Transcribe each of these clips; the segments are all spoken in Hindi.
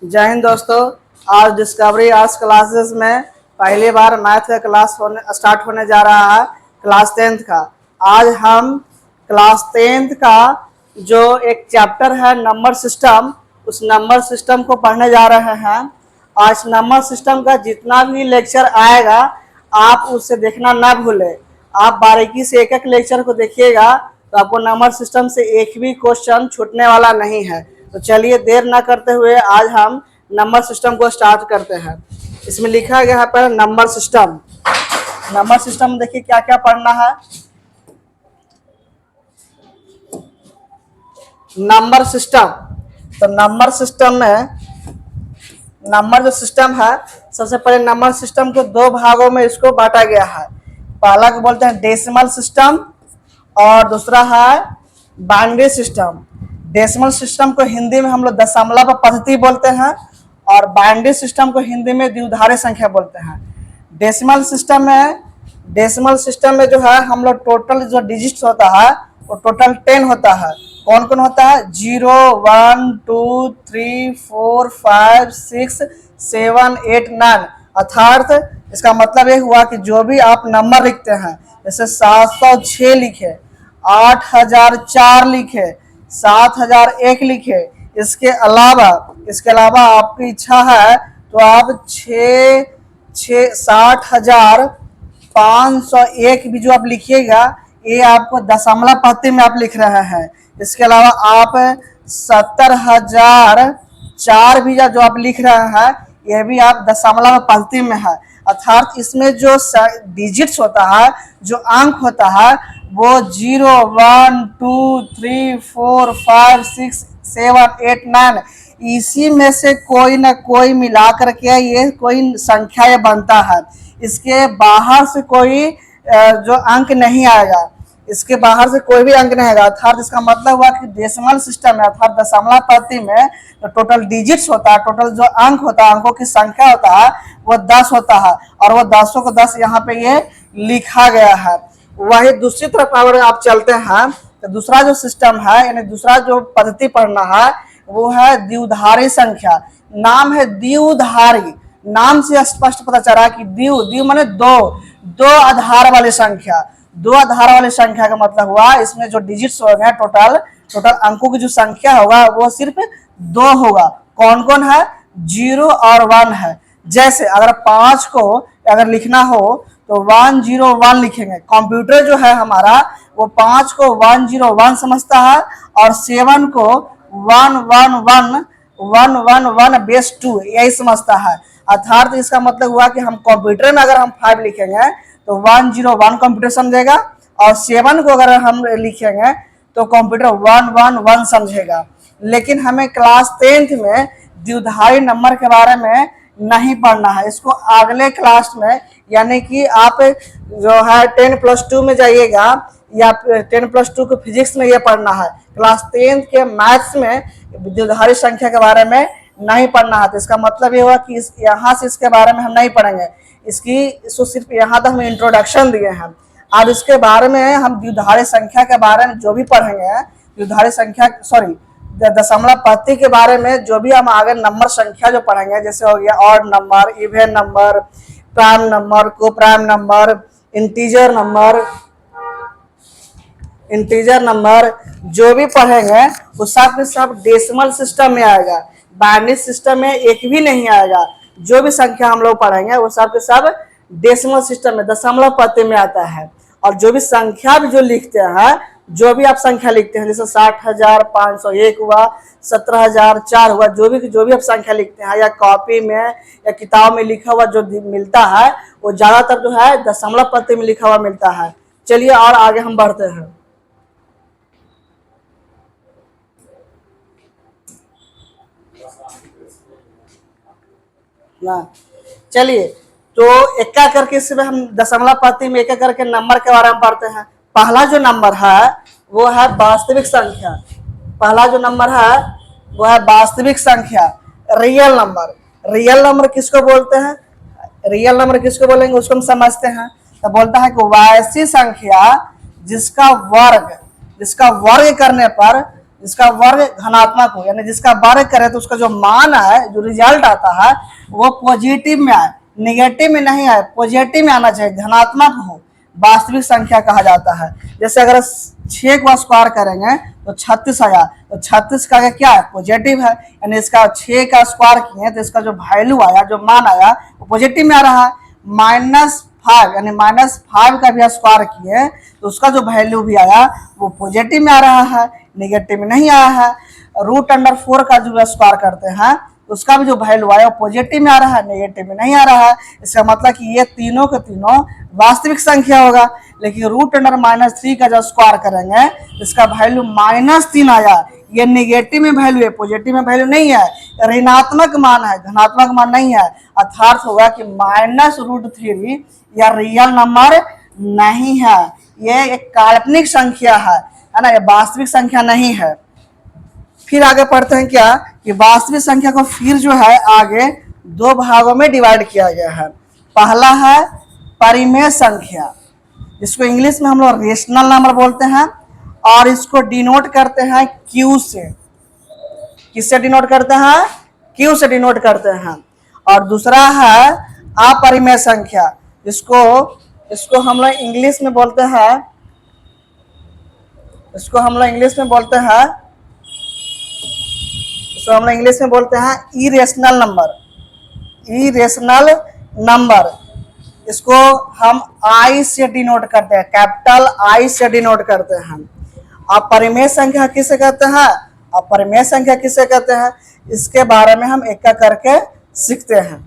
जय हिंद दोस्तों। आज डिस्कवरी आर्ट्स क्लासेस में पहली बार मैथ का क्लास स्टार्ट होने जा रहा है, क्लास 10th का। आज हम क्लास 10th का जो एक चैप्टर है नंबर सिस्टम, उस नंबर सिस्टम को पढ़ने जा रहे हैं। आज नंबर सिस्टम का जितना भी लेक्चर आएगा आप उसे देखना ना भूलें। आप बारीकी से एक एक लेक्चर को देखिएगा तो आपको नंबर सिस्टम से एक भी क्वेश्चन छूटने वाला नहीं है। तो चलिए देर ना करते हुए आज हम नंबर सिस्टम को स्टार्ट करते हैं। इसमें लिखा गया है पहले नंबर सिस्टम। नंबर सिस्टम देखिए क्या क्या पढ़ना है। नंबर सिस्टम, तो नंबर सिस्टम में नंबर जो सिस्टम है, सबसे पहले नंबर सिस्टम को दो भागों में इसको बांटा गया है। पहला को बोलते हैं डेसिमल सिस्टम और दूसरा है बाइनरी सिस्टम। डेसिमल सिस्टम को हिंदी में हम लोग दशमलव पद्धति बोलते हैं और बाइनरी सिस्टम को हिंदी में द्विधारी संख्या बोलते हैं। डेसिमल सिस्टम में जो है हम लोग टोटल जो डिजिट्स होता है वो टोटल 10 होता है। कौन कौन होता है? 0, 1, 2, 3, 4, 5, 6, 7, 8, 9। अर्थात इसका मतलब ये हुआ कि जो भी आप नंबर लिखते हैं, जैसे 706 लिखे, 8004 लिखे, 7001 लिखे, इसके अलावा आपकी इच्छा है तो आप 60,501 भी जो आप लिखिएगा, ये आपको दशमलव पद्धति में आप लिख रहे हैं। इसके अलावा आप 70,004 भी जो आप लिख रहे हैं, ये भी आप दशमलव पद्धति में है। अर्थात इसमें जो डिजिट्स होता है, जो अंक होता है, वो 0, 1, 2, 3, 4, 5, 6, 7, 8, 9, इसी में से कोई ना कोई मिला करके ये कोई संख्या ये बनता है। इसके बाहर से कोई जो अंक नहीं आएगा, इसके बाहर से कोई भी अंक नहीं आएगा। अर्थात इसका मतलब हुआ कि डेसिमल सिस्टम है, अर्थात दशमलव पद्धति में तो टोटल डिजिट्स होता है, टोटल जो अंक होता है, अंकों की संख्या होता है, वो 10 होता है और वो 10 को 10 यहाँ पे ये लिखा गया है। वही दूसरी तरफ अगर आप चलते हैं तो दूसरा जो सिस्टम है, यानी दूसरा जो पद्धति पढ़ना है, वो है द्विधारी संख्या। नाम है द्विधारी, नाम से स्पष्ट पता चला कि द्वि माने दो आधार वाली संख्या। दो आधार वाली संख्या का मतलब हुआ इसमें जो डिजिट्स हो गए, टोटल अंकों की जो संख्या होगा वो सिर्फ 2 होगा। कौन कौन है? 0 और 1 है। जैसे अगर 5 को अगर लिखना हो तो 101 लिखेंगे। कंप्यूटर जो है हमारा वो 5 को 101 समझता है और 7 को 111 बेस 2 यही समझता है। अर्थात इसका मतलब हुआ कि हम कंप्यूटर में अगर हम 5 लिखेंगे तो 101 कंप्यूटर समझेगा और 7 को अगर हम लिखेंगे तो कंप्यूटर 111 समझेगा। लेकिन हमें क्लास 10th में द्विधारी नंबर के बारे में नहीं पढ़ना है। इसको अगले क्लास में, यानी कि आप जो है 10+2 में जाइएगा या 10+2 को फिजिक्स में ये पढ़ना है। क्लास 10th के मैथ्स में द्विधारी संख्या के बारे में नहीं पढ़ना है। तो इसका मतलब ये हुआ कि यहाँ से इसके बारे में हम नहीं पढ़ेंगे। इसको सिर्फ यहाँ तक हम इंट्रोडक्शन दिए हैं। अब इसके बारे में हम द्विधारी संख्या के बारे में जो भी पढ़ेंगे, द्विधारी संख्या दशमलव पद्धति के बारे में जो भी हम आगे नंबर संख्या जो पढ़ेंगे, जैसे हो गया odd number, even number, prime number, को प्राइम नंबर, इंटीजर नंबर जो भी पढ़ेंगे वो सब डेसिमल सिस्टम में आएगा। बाइनरी सिस्टम में एक भी नहीं आएगा। जो भी संख्या हम लोग पढ़ेंगे वो सब के सब डेसिमल सिस्टम में दशमलव पद्धति में आता है। और जो भी संख्या भी जो लिखते हैं, जो भी आप संख्या लिखते हैं, जैसे 60,501 हुआ, 17,004 हुआ, जो भी आप संख्या लिखते हैं या कॉपी में या किताब में लिखा हुआ जो मिलता है, वो ज्यादातर जो है दशमलव पद्धति में लिखा हुआ मिलता है। चलिए और आगे हम बढ़ते हैं। ना चलिए तो एक करके इसमें हम दशमलव पद्धति में एक करके नंबर के बारे में पढ़ते हैं। पहला जो नंबर है वो है वास्तविक संख्या। पहला जो नंबर है वो है वास्तविक संख्या, रियल नंबर। रियल नंबर किसको बोलते हैं? रियल नंबर किसको बोलेंगे उसको हम समझते हैं। तो बोलता है कि वैसी संख्या जिसका वर्ग करने पर जिसका वर्ग धनात्मक हो, यानी जिसका वर्ग करे तो उसका जो मान है, जो रिजल्ट आता है वो पॉजिटिव में आए, निगेटिव में नहीं आए, पॉजिटिव में आना चाहिए, धनात्मक हो, वास्तविक संख्या कहा जाता है। जैसे अगर 6 को स्क्वायर करेंगे तो 36 आया, तो 36 का क्या है, पॉजिटिव है, यानी इसका 6 का स्क्वायर किए तो इसका जो वैल्यू आया, जो मान आया वो पॉजिटिव में आ रहा है। -5 यानी -5 का भी स्क्वायर किए तो उसका जो वैल्यू भी आया वो पॉजिटिव में आ रहा है, निगेटिव में नहीं आया है। √4 का जो स्क्वायर करते हैं उसका भी जो वैल्यू आया वो पॉजिटिव में आ रहा है, नेगेटिव में नहीं आ रहा है। इसका मतलब कि ये तीनों के तीनों वास्तविक संख्या होगा। लेकिन √3 का जब स्क्वायर करेंगे इसका वैल्यू -3 आया, ये नेगेटिव में वैल्यू है, पॉजिटिव में वैल्यू नहीं है, ऋणात्मक मान है, धनात्मक मान नहीं है। अर्थात होगा कि -√3 या रियल नंबर नहीं है, ये एक काल्पनिक संख्या है ना, ये वास्तविक संख्या नहीं है। फिर आगे पढ़ते हैं क्या कि वास्तविक संख्या को फिर जो है आगे 2 भागों में डिवाइड किया गया है। पहला है परिमेय संख्या, जिसको इंग्लिश में हम लोग रेशनल नंबर बोलते हैं, और इसको डिनोट करते हैं क्यू से। किससे डिनोट करते हैं, क्यू से डिनोट करते हैं। और दूसरा है अपरिमेय संख्या, इसको हम लोग इंग्लिश में बोलते हैं, इरेशनल नंबर। इसको हम आई से डिनोट करते हैं, कैपिटल आई से डिनोट करते हैं। अपरिमेय संख्या किसे कहते हैं, अपरिमेय संख्या किसे कहते हैं, इसके बारे में हम एक एक करके सीखते हैं।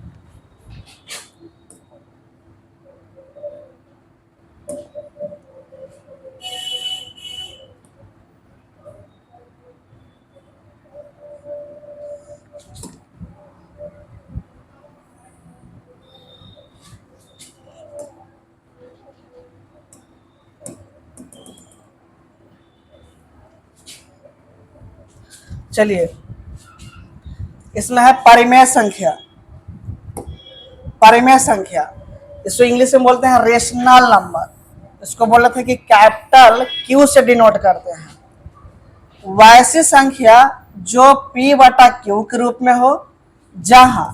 चलिए, इसमें है परिमेय संख्या। परिमेय संख्या इसको इंग्लिश में बोलते हैं रेशनल नंबर। इसको बोल रहे थे कि कैपिटल क्यू से डिनोट करते हैं। वैसी संख्या जो P/Q के रूप में हो, जहां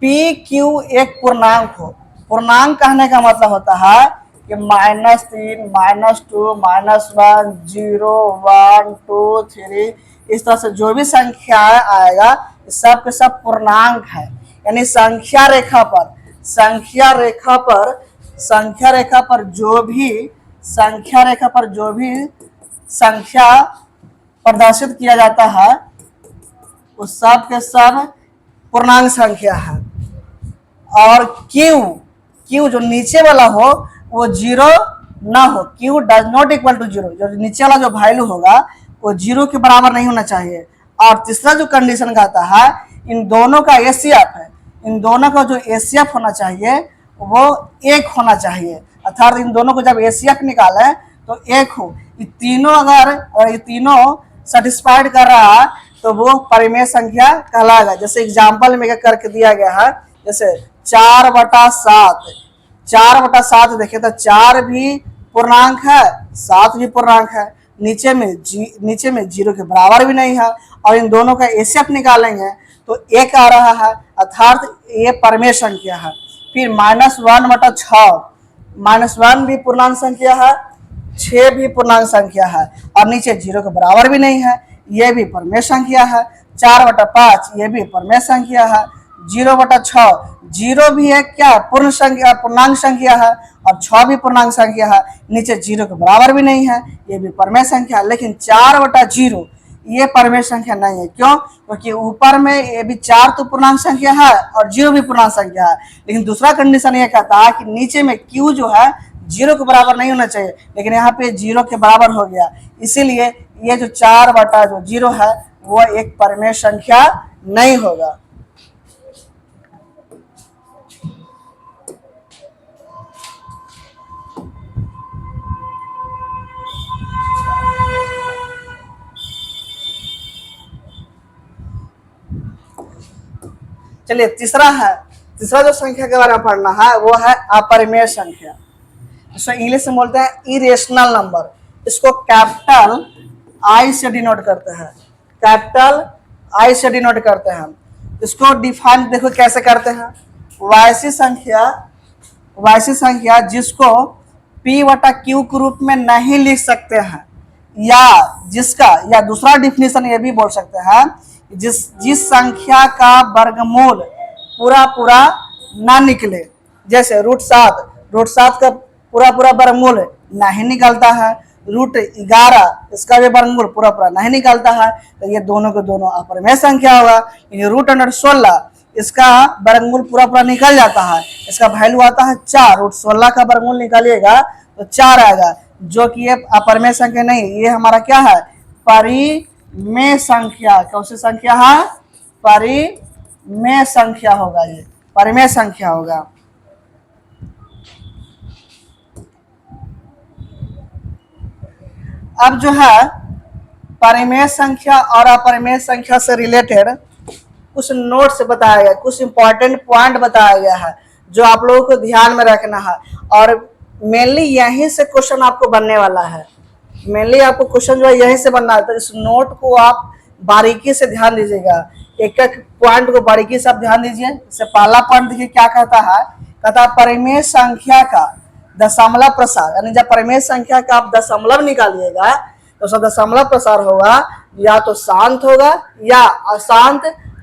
PQ एक पूर्णांक हो। पूर्णांक कहने का मतलब होता है कि -3, -2, -1, 0, 1, 2, 3, इस तरह से जो भी संख्या आएगा सब के सब पूर्णांक है। यानी संख्या रेखा पर जो भी संख्या प्रदर्शित किया जाता है वो सब के सब पूर्णांक संख्या है। और क्यू जो नीचे वाला हो वो 0 ना हो, Q does not equal to 0, जो नीचे वाला जो वैल्यू होगा वो 0 के बराबर नहीं होना चाहिए। और तीसरा जो कंडीशन कहता है इन दोनों का एसीएफ है, इन दोनों का जो एसीएफ होना चाहिए वो 1 होना चाहिए। अर्थात इन दोनों को जब एसीएफ निकालें तो 1 हो। ये तीनों सेटिस्फाइड कर रहा है तो वो परिमेय संख्या कहलाएगा। जैसे एग्जाम्पल में करके दिया गया है, जैसे 4/7 देखिए तो 4 भी पूर्णांक है, 7 भी पूर्णांक है, नीचे में 0 के बराबर भी नहीं है, और इन दोनों का एसीएफ निकालेंगे तो 1 आ रहा है, अर्थात ये परिमेय संख्या है। फिर -1/6, -1 भी पूर्णांक संख्या है, 6 भी पूर्णांक संख्या है, और नीचे 0 के बराबर भी नहीं है, ये भी परिमेय संख्या है। 4/5 ये भी परिमेय संख्या है। 0/6 0 भी है क्या, पूर्णांक संख्या है, और 6 भी पूर्णांक संख्या है, नीचे 0 के बराबर भी नहीं है, ये भी परिमेय संख्या है। लेकिन 4/0 ये परिमेय संख्या नहीं है। क्यों? क्योंकि ऊपर में ये भी 4 तो पूर्णांक संख्या है और 0 भी पूर्णांक संख्या है, लेकिन दूसरा कंडीशन ये कहता है कि नीचे में Q जो है 0 के बराबर नहीं होना चाहिए, लेकिन यहाँ पे 0 के बराबर हो गया, इसीलिए ये जो 4/0 है वो एक परिमेय संख्या नहीं होगा। चलिए, तीसरा जो संख्या के बारे में पढ़ना है वो है अपरिमेय संख्या, जिसको इंग्लिश में बोलते हैं इरेशनल नंबर। इसको कैपिटल आई से डिनोट करते हैं, कैपिटल आई से डिनोट करते हैं। इसको डिफाइन देखो कैसे करते हैं, वैसी संख्या जिसको p बटा q के रूप में नहीं लिख सकते हैं, या जिसका, या दूसरा डिफिनेशन ये भी बोल सकते हैं, जिस संख्या का वर्गमूल पूरा पूरा ना निकले। जैसे रूट सात का पूरा पूरा वर्गमूल नहीं निकलता है, √11 इसका भी वर्गमूल पूरा पूरा नहीं निकलता है, तो ये दोनों के दोनों अपरिमेय संख्या होगा। √16 इसका वर्गमूल पूरा पूरा निकल जाता है, इसका वैल्यू आता है 4, √16 का वर्गमूल निकालिएगा तो 4 आएगा, जो कि ये अपरिमेय संख्या नहीं, ये हमारा क्या है, परिमेय संख्या। कौन सी संख्या है, परिमेय संख्या होगा, ये परिमेय संख्या होगा। अब जो है परिमेय संख्या और अपरिमेय संख्या से रिलेटेड कुछ नोट्स बताया गया, कुछ इंपॉर्टेंट पॉइंट बताया गया है जो आप लोगों को ध्यान में रखना है, और मेनली यहीं से क्वेश्चन आपको बनने वाला है। मेनली आपको क्वेश्चन जो है यहीं से बनना है, तो इस नोट को आप बारीकी से ध्यान दीजिएगा, एक एक पॉइंट को बारीकी से आप ध्यान दीजिए। इससे पहला पॉइंट देखिए क्या कहता है, कहता है परिमेय संख्या का दशमलव प्रसार, यानी जब परिमेय संख्या का आप दशमलव निकालिएगा तो उसका दशमलव प्रसार होगा या तो शांत होगा या अशांत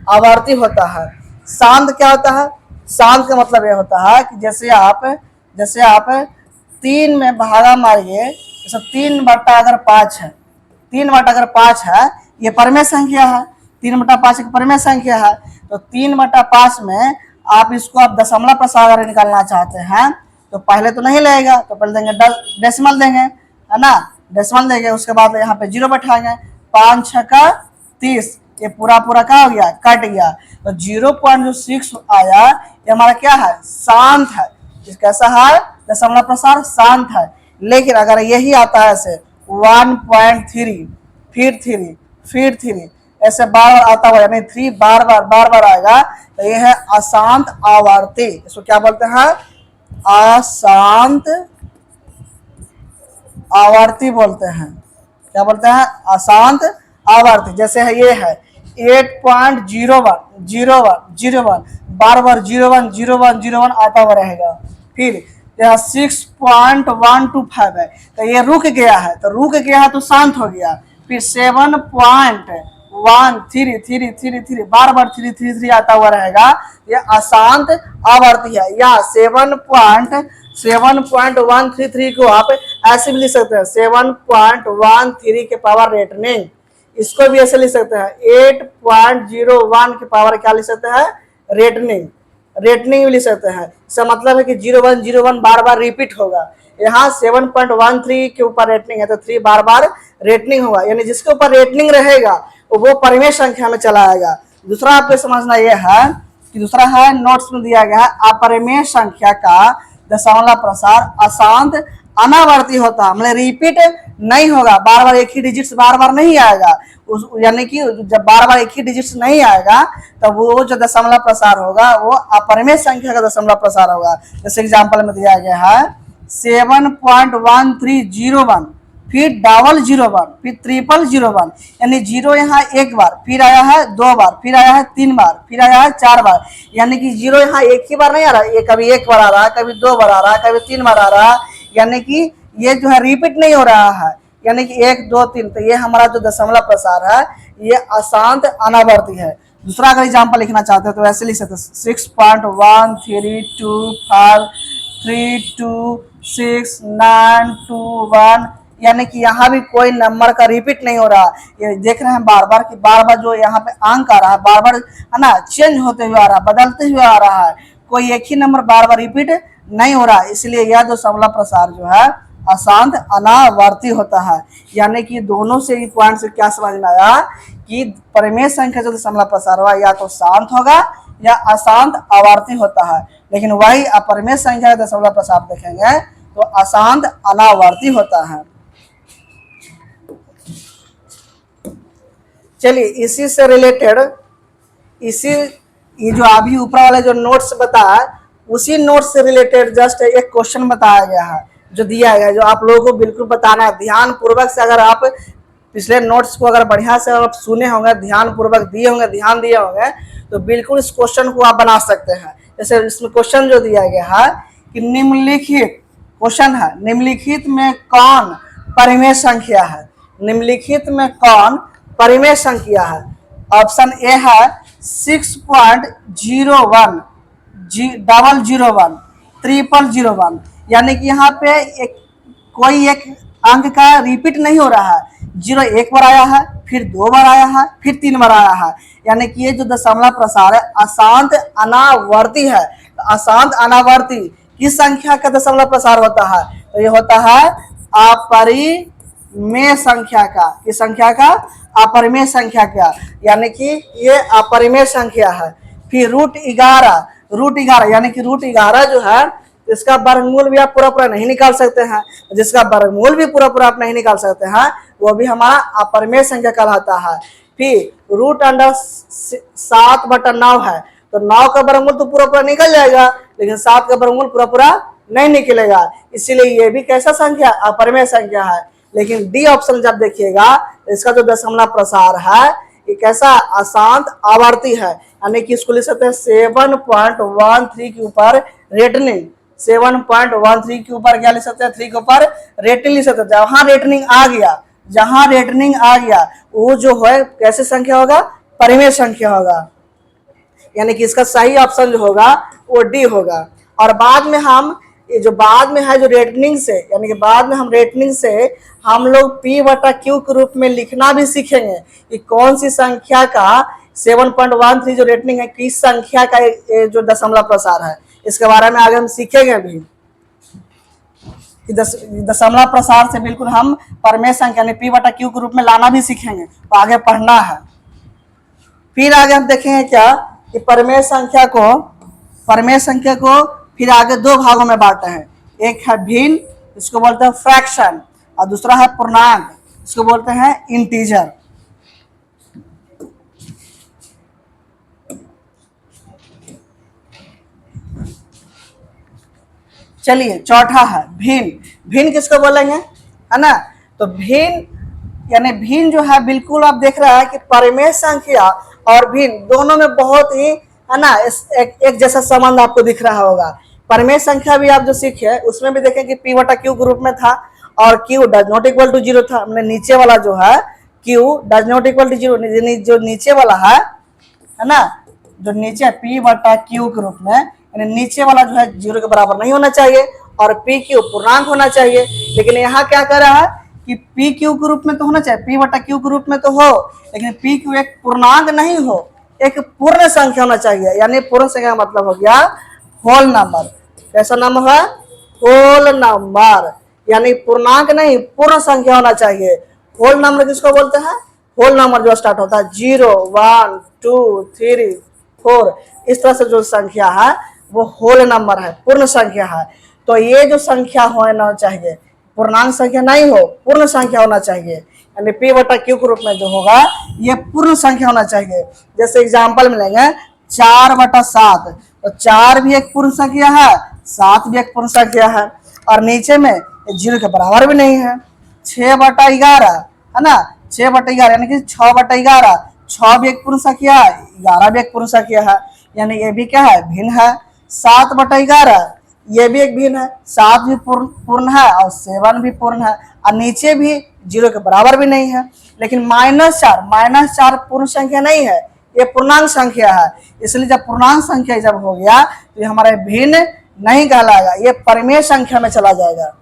आवर्ती होता है। शांत क्या होता है, शांत का मतलब यह होता है कि जैसे आप 3 में भागा मारिए, जैसे 3/5 है, 3/5 है, ये परिमेय संख्या है, 3/5 एक परिमेय संख्या है, तो 3/5 में आप इसको आप दशमलव प्रसार अगर निकालना चाहते हैं तो पहले तो नहीं लगेगा, तो पहले देंगे डेसिमल देंगे, है ना, डेसिमल देंगे, उसके बाद यहाँ पे 0 बैठाएंगे, 5 6 का 30, ये पूरा पूरा क्या हो गया, कट गया, तो 0.6 आया, ये हमारा क्या है, शांत है। कैसा है, दशमलव प्रसार शांत है। लेकिन अगर यही आता है ऐसे 1.3 फिर 3 ऐसे बार बार आता हुआ, यानी 3 बार बार आएगा, तो ये है अशांत आवर्ती। इसको क्या बोलते हैं, अशांत आवर्ती बोलते हैं। क्या बोलते हैं, अशांत आवर्ती। जैसे है ये है 8.01 बार बार 01 आता हुआ रहेगा। फिर यह 6.125 है, तो ये रुक गया है, तो शांत हो गया। फिर 7.13 बार बार 3 आता हुआ रहेगा, ये अशांत आवर्ती है। या 7.133 को आप ऐसे भी लिख सकते हैं, 7.13 के पावर रेटनिंग, इसको भी ऐसे लिख सकते हैं। 8.01 के पावर क्या लिख सकते हैं, रेटनिंग भी लिख सकते हैं। इसका मतलब है कि 01 बार बार रिपीट होगा। यहाँ 7.13 के ऊपर रेटनिंग है, तो 3 बार बार रेटनिंग होगा, यानी जिसके ऊपर रेटनिंग रहेगा वो परिमेय संख्या में चला आएगा। दूसरा आपको समझना यह है कि दूसरा है, नोट्स में दिया गया है, अपरिमेय संख्या का दशमलव प्रसार अशांत अनावर्ती होता है, मतलब रिपीट नहीं होगा, बार बार एक ही डिजिट्स बार बार नहीं आएगा। यानी कि जब बार बार एक ही डिजिट्स नहीं आएगा तब वो जो दशमलव प्रसार होगा वो अपरिमेय संख्या का दशमलव प्रसार होगा। जैसे एग्जांपल में दिया गया है 7.1301, फिर 001, फिर 0001, यानी 0 यहाँ एक बार, फिर आया है 2 बार, फिर आया है 3 बार, फिर आया है 4 बार, यानी कि 0 यहाँ एक ही बार नहीं आ रहा, ये कभी 1 बार आ रहा है, कभी 2 बार आ रहा है, कभी 3 बार आ रहा है, यानी कि ये जो है रिपीट नहीं हो रहा है, यानी कि 1 2 3। तो ये हमारा जो दशमलव प्रसार है ये अशांत अनावर्ती है। दूसरा अगर एग्जाम्पल लिखना चाहते हैं तो ऐसे लिख सकते हैं 6.1325326921, यानी कि यहाँ भी कोई नंबर का रिपीट नहीं हो रहा। ये देख रहे हैं बार बार कि बार बार जो यहाँ पे अंक आ रहा है बार बार, है ना, चेंज होते हुए आ रहा है, बदलते हुए आ रहा है, कोई एक ही नंबर बार बार रिपीट नहीं हो रहा। इसलिए यह दशमलव प्रसार जो है अशांत अनावर्ती होता है। यानी कि दोनों से इस पॉइंट से क्या समझ में आया कि परिमेय संख्या जो दशमलव प्रसार हुआ या तो शांत होगा या अशांत आवर्ती होता है, लेकिन वही अपरिमेय संख्या का दशमलव प्रसार देखेंगे तो अशांत अनावर्ती होता है। चलिए इसी से रिलेटेड, ये जो अभी ऊपर वाले जो नोट्स बताया उसी नोट्स से रिलेटेड जस्ट एक क्वेश्चन बताया गया है जो दिया गया है, जो आप लोगों को बिल्कुल बताना है ध्यान पूर्वक से। अगर आप पिछले नोट्स को अगर बढ़िया से आप सुने होंगे, ध्यान पूर्वक दिए होंगे, ध्यान दिए होंगे, तो बिल्कुल इस क्वेश्चन को आप बना सकते हैं। जैसे इसमें क्वेश्चन जो दिया गया है कि निम्नलिखित, क्वेश्चन है निम्नलिखित में कौन परिमेय संख्या है, निम्नलिखित में कौन परिमेय संख्या है। ऑप्शन ए है 6.01 यानी कि यहाँ पे कोई एक अंक का रिपीट नहीं हो रहा है। 0 एक बार आया है, फिर 2 बार आया है, फिर 3 बार आया है, यानी कि ये जो दशमलव प्रसार है अशांत अनावर्ती है। अशांत अनावर्ती किस संख्या का दशमलव प्रसार होता है? तो ये होता है अपरिमेय संख्या का। किस संख्या का? अपरिमेय संख्या का, यानी कि ये अपरिमेय संख्या है। फिर √11 यानी कि √11 जो है इसका वर्गमूल भी आप पूरा नहीं निकाल सकते हैं। जिसका वर्गमूल भी पूरा आप नहीं निकाल सकते हैं वो भी हमारा अपरिमेय संख्या कहलाता है। फिर √7/9 है, तो 9 का वर्गमूल तो पूरा निकल जाएगा, लेकिन 7 का वर्गमूल पूरा नहीं निकलेगा, इसीलिए ये भी कैसा संख्या? अपरिमेय संख्या है। लेकिन डी ऑप्शन जब देखिएगा इसका जो दशमलव प्रसार है ये कैसा? अशांत आवर्ती है, यानी कि इसको लिख सकते हैं 7.13 के ऊपर रेटनिंग। 7.13 के ऊपर क्या लिख सकते हैं? 3 के ऊपर रेटिंग लिख सकते हैं। जहां रेटनिंग आ गया वो जो है कैसे संख्या होगा? परिमेय संख्या होगा, यानी कि इसका सही ऑप्शन जो होगा वो डी होगा। और बाद में हम ये जो बाद में है जो रेटनिंग से, यानी कि बाद में हम रेटनिंग से हम लोग P/Q के रूप में लिखना भी सीखेंगे कि कौन सी संख्या का 7.13 जो रेटनिंग है किस संख्या का जो दशमलव प्रसार है, इसके बारे में आगे हम सीखेंगे भी। दशमलव प्रसार से बिल्कुल हम परिमेय संख्या यानी P/Q के रूप में लाना भी सीखेंगे, तो आगे पढ़ना है। फिर आगे हम देखेंगे क्या कि परिमेय संख्या को फिर आगे 2 भागों में बांटते हैं। एक है भिन्न, इसको बोलते हैं फ्रैक्शन, और दूसरा है पूर्णांक, इसको बोलते हैं इंटीजर। चलिए चौथा है भिन्न किसको बोलेंगे, है ना? तो भिन्न जो है बिल्कुल आप देख रहे हैं कि परिमेय संख्या और भिन्न दोनों में बहुत ही, है ना, एक जैसा संबंध आपको दिख रहा होगा। परिमेय संख्या भी आप जो सीखे उसमें भी देखें कि P/Q ग्रुप में था और Q does not equal to 0 था। हमने नीचे वाला जो है Q does not equal to 0, जो नीचे वाला है ना, जो नीचे P/Q के रूप में, यानी नीचे वाला जो है 0 के बराबर नहीं होना चाहिए और PQ पूर्णांक होना चाहिए। लेकिन यहाँ क्या कर रहा है कि PQ के रूप में तो होना चाहिए, P/Q के रूप में तो हो, लेकिन PQ एक पूर्णांक नहीं हो, एक पूर्ण संख्या होना चाहिए। यानी पूर्ण संख्या का मतलब हो गया होल नंबर। कैसा नंबर है? होल नंबर, यानी पूर्णांक नहीं पूर्ण संख्या होना चाहिए। होल नंबर किसको बोलते हैं? होल नंबर जो स्टार्ट होता है 0, 1, 2, 3, 4, इस तरह से जो संख्या है वो होल नंबर है, पूर्ण संख्या है। तो ये जो संख्या होना चाहिए पूर्णांक संख्या नहीं हो, पूर्ण संख्या होना चाहिए, यानी P/Q के रूप में जो होगा ये पूर्ण संख्या होना चाहिए। जैसे एग्जाम्पल मिलेंगे 4/7, तो 4 भी एक पूर्ण संख्या है, 7 भी एक पूर्ण संख्या है, और नीचे में 0 के बराबर भी नहीं है। 6/11 है ना, 6/11 यानी कि 6/11, 6 भी एक पूर्ण संख्या है, 11 भी एक पूर्ण संख्या है, यानी ये भी क्या है? भिन्न है। 7/11 ये भी एक भिन्न है, 7 भी पूर्ण है और 7 भी पूर्ण है, और नीचे भी 0 के बराबर भी नहीं है। लेकिन -4 पूर्ण संख्या नहीं है, ये पूर्णांक संख्या है। इसलिए जब पूर्णांक संख्या जब हो गया तो ये हमारे भिन्न नहीं कहलाएगा, ये परिमेय संख्या में चला जाएगा।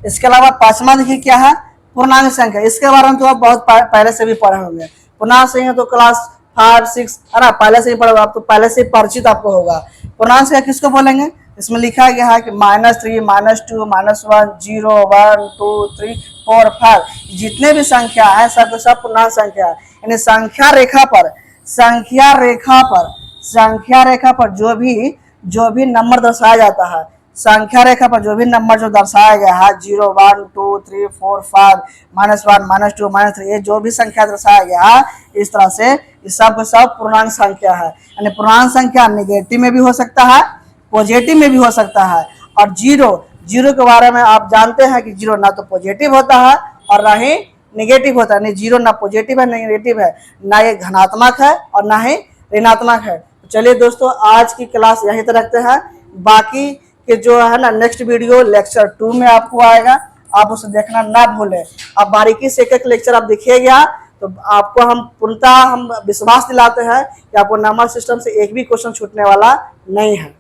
इसके अलावा 5वां देखिए क्या है? पूर्णांक संख्या। इसके बारे में तो आप बहुत पहले से भी पढ़े होंगे। पूर्णांक संख्या तो क्लास 5, 6 है ना, पहले से ही पढ़े, आप तो पहले से परिचित आपको होगा। पूर्णांक संख्या किसको बोलेंगे? इसमें लिखा गया है कि -3, -2, -1, 0, 1, 2, 3, 4, 5 जितने भी संख्या है सब सब पूर्णांक संख्या है। यानी संख्या रेखा पर जो भी नंबर दर्शाया जाता है, संख्या रेखा पर जो भी नंबर जो दर्शाया गया है 0, 1, 2, 3, 4, 5, -1, -2, -3, ये जो भी संख्या दर्शाया गया है इस तरह से ये सब पूर्णांक संख्या है। यानी पूर्णांक संख्या नेगेटिव में भी हो सकता है, पॉजिटिव में भी हो सकता है। और जीरो के बारे में आप जानते हैं कि 0 ना तो पॉजिटिव होता है और ना ही नेगेटिव होता है, नहीं जीरो ना पॉजिटिव है ना नेगेटिव है, ना ये धनात्मक है और ना ही ऋणात्मक है। तो चलिए दोस्तों आज की क्लास यहीं तक रखते हैं, बाकी के जो है ना नेक्स्ट वीडियो लेक्चर 2 में आपको आएगा, आप उसे देखना ना भूलें। आप बारीकी से एक एक लेक्चर आप देखिएगा तो आपको हम पूर्णतः हम विश्वास दिलाते हैं कि आपको नंबर सिस्टम से एक भी क्वेश्चन छूटने वाला नहीं है।